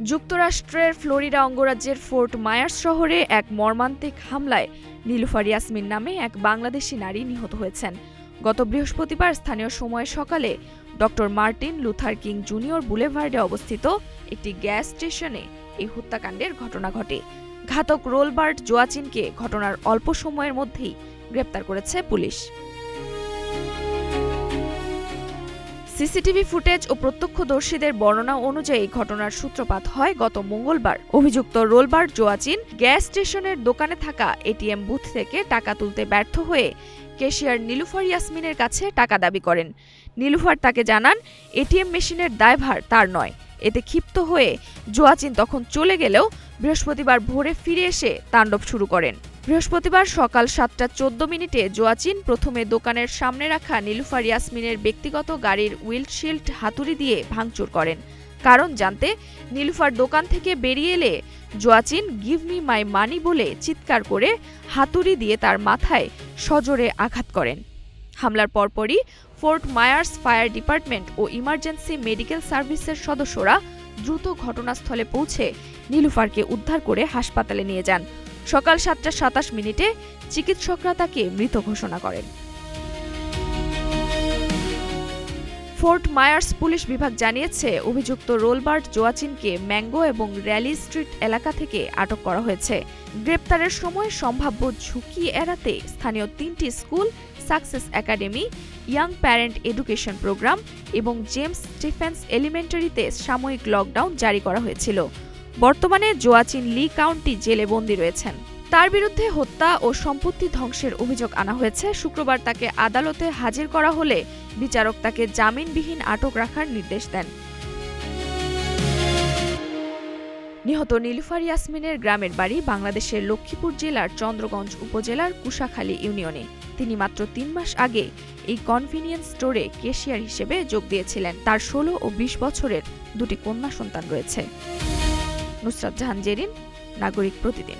যুক্তরাষ্ট্রের ফ্লোরিডা অঙ্গরাজ্যের fort Myers শহরে এক মর্মান্তিক হামলায় নীলুফার ইয়াসমিন নামে এক বাংলাদেশি নারী নিহত হয়েছেন। গত বৃহস্পতিবার স্থানীয় সময় সকালে doctor Martin Luther King junior বুলেভার্ডে অবস্থিত একটি গ্যাস স্টেশনে এই হত্যাকাণ্ডের ঘটনা ঘটে। ঘাতক রোলবার্ট জোয়াচিনকে ঘটনার অল্প সময়ের মধ্যেই গ্রেপ্তার করেছে পুলিশ। সিসিটিভি ফুটেজ ও প্রত্যক্ষদর্শীদের বর্ণনা অনুযায়ী ঘটনার সূত্রপাত হয় গত মঙ্গলবার। অভিযুক্ত রোলবার্ট জোয়াচিন গ্যাস স্টেশনের দোকানে থাকা এটিএম বুথ থেকে টাকা তুলতে ব্যর্থ হয়ে ক্যাশিয়ার নীলুফার ইয়াসমিনের কাছে টাকা দাবি করেন। নীলুফার তাকে জানান এটিএম মেশিনের দায়ভার তার নয়। এতে ক্ষিপ্ত হয়ে জোয়াচিন তখন চলে গেলেও বৃহস্পতিবার ভোরে ফিরে এসে তাণ্ডব শুরু করেন। বৃহস্পতিবার সকাল 7:14 জোয়াচিন প্রথমে দোকানের সামনে রাখা নীলুফার ইয়াসমিনের ব্যক্তিগত গাড়ির উইন্ডশিল্ড হাতুড়ি দিয়ে ভাঙচুর করেন। কারণ জানতে নীলুফার দোকান থেকে বেরিয়ে এলে জোয়াচিন গিভ মি মাই মানি বলে চিৎকার করে হাতুড়ি দিয়ে তার মাথায় সজোরে আঘাত করেন। হামলার পরপরই ফোর্ট মায়ার্স ফায়ার ডিপার্টমেন্ট ও ইমার্জেন্সি মেডিকেল সার্ভিসের সদস্যরা দ্রুত ঘটনাস্থলে পৌঁছে নীলুফারকে উদ্ধার করে হাসপাতালে নিয়ে যান। সকাল 7:27 চিকিৎসকরা তাকে মৃত ঘোষণা করেন। ফোর্ট মায়ার্স পুলিশ বিভাগ জানিয়েছে, অভিযুক্ত রোলবার্ট জোয়াচিনকে ম্যাঙ্গো এবং র্যালি স্ট্রিট এলাকা থেকে আটক করা হয়েছে। গ্রেপ্তারের সময় সম্ভাব্য ঝুঁকি এড়াতে স্থানীয় 3টি school, success academy, young parent education program এবং জেমস স্টিফেন্স এলিমেন্টারিতে সাময়িক লকডাউন জারি করা হয়েছিল। বর্তমানে জোয়াচিন লি কাউন্টি জেলে বন্দী রয়েছেন। তার বিরুদ্ধে হত্যা ও সম্পত্তি ধ্বংসের অভিযোগ আনা হয়েছে। শুক্রবার তাকে আদালতে হাজির করা হলে বিচারক তাকে জামিনবিহীন আটক রাখার নির্দেশ দেন। নিহত নীলুফার ইয়াসমিনের গ্রামের বাড়ি বাংলাদেশের লক্ষ্মীপুর জেলার চন্দ্রগঞ্জ উপজেলার কুশাখালী ইউনিয়নে। তিনি মাত্র 3 মাস আগে এই কনভিনিয়েন্স স্টোরে ক্যাশিয়ার হিসেবে যোগ দিয়েছিলেন। তার 16 ও 20 বছরের 2টি কন্যা সন্তান রয়েছে। নুসরাত জাহান জেরিন, নাগরিক প্রতিদিন।